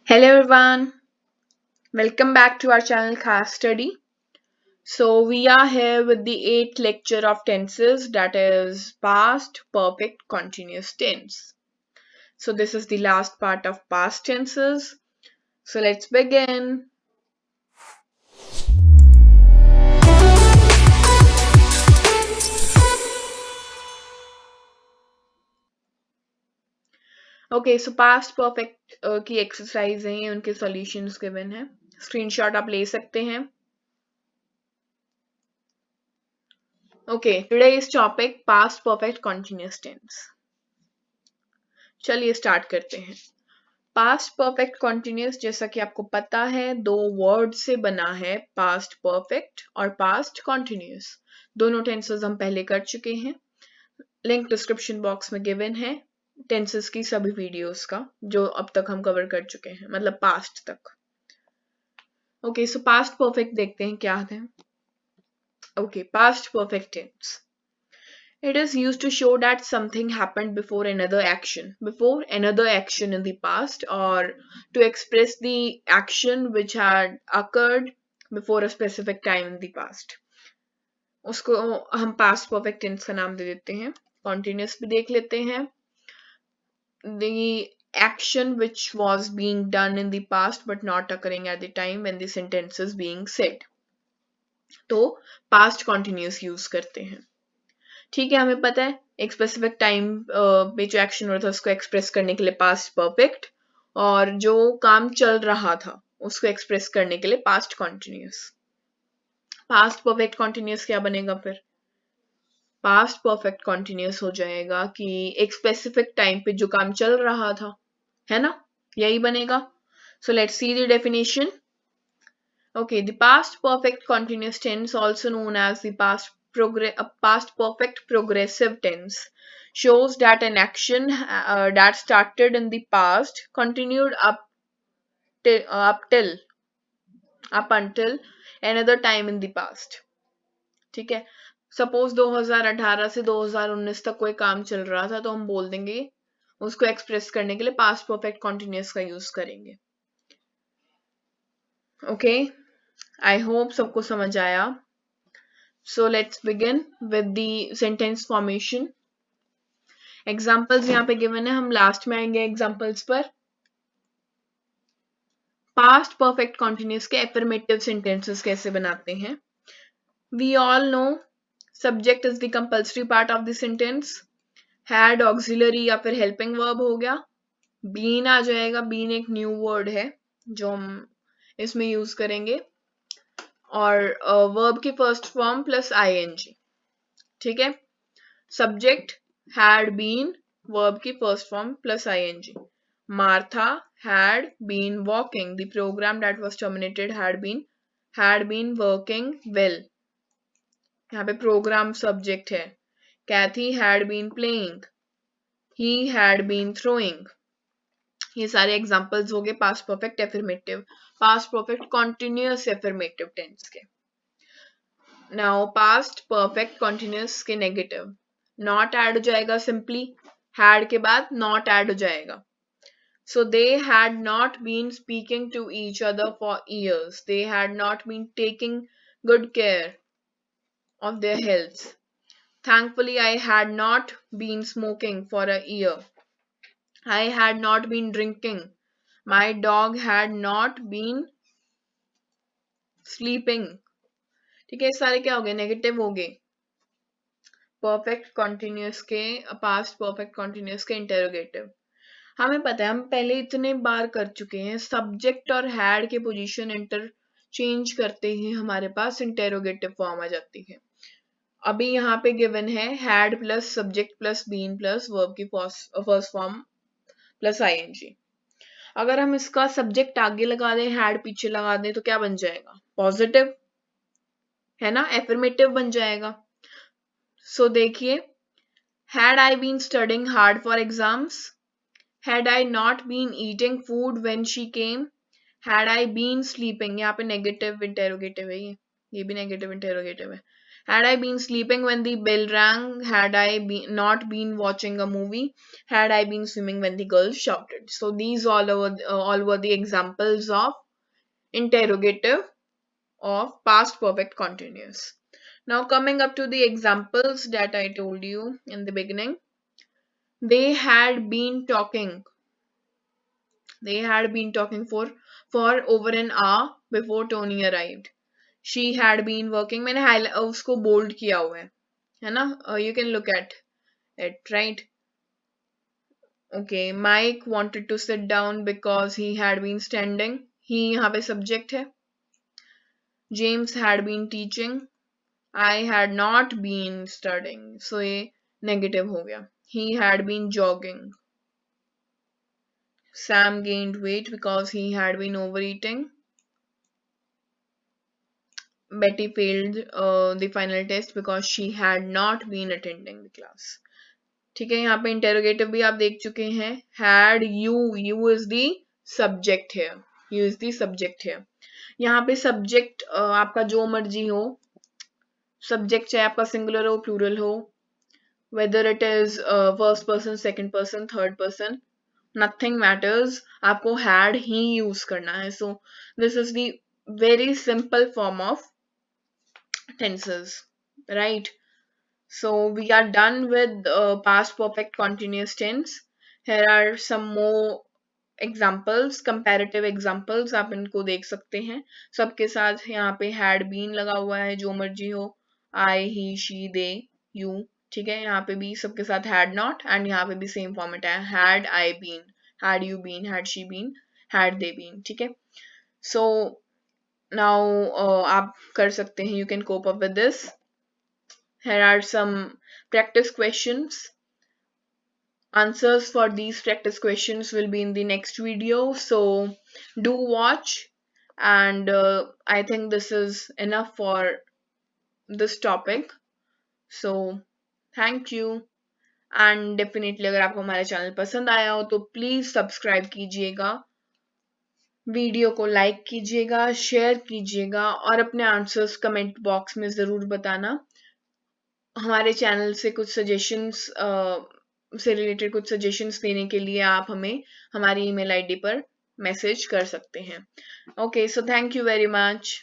Hello everyone, welcome back to our channel Class Study. So we are here with the eighth lecture of tenses, that is past perfect continuous tense. So this is the last part of past tenses. So let's begin. Okay, so past perfect की exercise हैं, उनके solutions given है. Screenshot आप ले सकते हैं. Okay, today's topic past perfect continuous tense. चलिए start करते हैं. पास्ट परफेक्ट कॉन्टिन्यूस जैसा कि आपको पता है दो वर्ड से बना है, पास्ट परफेक्ट और पास्ट कॉन्टिन्यूस. दोनों टेंसेस हम पहले कर चुके हैं. लिंक डिस्क्रिप्शन बॉक्स में गिवन है टेंसेस की सभी वीडियोस का जो अब तक हम कवर कर चुके हैं, मतलब पास्ट तक. ओके, सो पास्ट परफेक्ट देखते हैं क्या है. Okay, past perfect tense. It is used to show that something happened before another action in the past, or to express the action which had occurred before a specific time in the past. उसको हम past perfect tense का नाम दे देते हैं. Continuous भी देख लेते हैं. The action which was being done in the past but not occurring at the time when the sentence is being said. तो past continuous use करते हैं. ठीक है, हमें पता है एक स्पेसिफिक टाइम पे जो एक्शन हो रहा था उसको एक्सप्रेस करने के लिए पास्ट परफेक्ट, और जो काम चल रहा था उसको एक्सप्रेस करने के लिए past continuous. Past perfect continuous क्या बनेगा फिर? पास्ट परफेक्ट कॉन्टिन्यूस हो जाएगा कि एक स्पेसिफिक टाइम पे जो काम चल रहा था, है ना, यही बनेगा. So let's see the definition. Okay, the past perfect continuous tense, also known as the past perfect progressive tense, shows that an action that started in the past continued up until another time in the past. ठीक है, suppose 2018 से 2019 तक कोई काम चल रहा था तो हम बोल देंगे, उसको एक्सप्रेस करने के लिए पास्ट परफेक्ट कॉन्टिन्यूस का यूज करेंगे. ओके, आई होप सबको समझ आया. So let's begin with the sentence formation. Examples यहाँ पे given है, हम last में आएंगे examples पर. Past perfect continuous के affirmative sentences कैसे बनाते हैं? We all know subject is the compulsory part of the sentence. Had auxiliary या फिर helping verb हो गया. Been आ जाएगा. Been एक new word है जो हम इसमें use करेंगे, और verb की first form plus ing. ठीक है, subject had been, verb की first form plus ing. Martha had been walking. The program that was terminated had been working well. यहाँ पे program subject है. Kathy had been playing. He had been throwing. ये सारे examples हो गए past perfect affirmative, past perfect continuous affirmative tense के. Now past perfect continuous के negative. Not add हो जाएगा, simply had के बाद not add हो जाएगा. So they had not been speaking to each other for years. They had not been taking good care of their health. Thankfully, I had not been smoking for a year. I had not been drinking. My dog had not been sleeping. ठीक है, सारे क्या हो गए? Negative हो गए. Perfect continuous के, past perfect continuous के इंटेरोगेटिव. हमें पता है, हम पहले इतने बार कर चुके हैं, सब्जेक्ट और हैड के पोजीशन इंटरचेंज करते ही हमारे पास इंटेरोगेटिव फॉर्म आ जाती है. अभी यहाँ पे गिवन है had plus subject plus been plus verb की फर्स्ट फॉर्म प्लस आईएनजी. अगर हम इसका सब्जेक्ट आगे लगा दें, हैड पीछे लगा दें, तो क्या बन जाएगा? पॉजिटिव, है ना, एफर्मेटिव बन जाएगा. सो देखिए, had I been studying hard for exams. Had I not been eating food when she came? Had I been sleeping? यहाँ पे negative interrogative है, ये भी negative interrogative है. Had I been sleeping when the bell rang? Had I not been watching a movie? Had I been swimming when the girls shouted? So these all were the examples of interrogative of past perfect continuous. Now coming up to the examples that I told you in the beginning. They had been talking. They had been talking for over an hour before Tony arrived. She had been working. मैंने उसको bold किया हुआ है ना? You can look at it, right? Okay, Mike wanted to sit down because he had been standing. He यहाँ पे subject है. James had been teaching. I had not been studying. So ये negative हो गया. He had been jogging. Sam gained weight because he had been overeating. Betty failed the final test because she had not been attending the class. ठीक है, यहाँ पे interrogative भी आप देख चुके हैं. Had you is the subject here. You is the subject here. यहाँ पे subject आपका जो मर्जी हो, subject चाहे आपका singular हो, plural हो, whether it is first person, second person, third person, nothing matters. आपको had ही use करना है. So this is the very simple form of tenses, right? So we are done with past perfect continuous tense. Here are some more examples, comparative examples. आप इनको देख सकते हैं. सबके साथ यहाँ पे had been लगा हुआ है, जो मर्जी हो. I, he, she, they, you. ठीक है, यहाँ पे भी सबके साथ had not, and यहाँ पे भी same format है. Had I been, had you been, had she been, had they been. ठीक है. So now आप कर सकते हैं. You can cope up with this. Here are some practice questions. Answers for these practice questions will be in the next video. So do watch, and I think this is enough for this topic. So thank you. And definitely अगर आपको हमारा channel पसंद आया हो तो please subscribe कीजिएगा, video को like कीजिएगा, शेयर कीजिएगा और अपने आंसर्स कमेंट बॉक्स में ज़रूर बताना. हमारे चैनल से कुछ सजेशंस से रिलेटेड कुछ सजेशंस देने के लिए आप हमें हमारी ईमेल आईडी पर मैसेज कर सकते हैं. Okay, so thank you very much.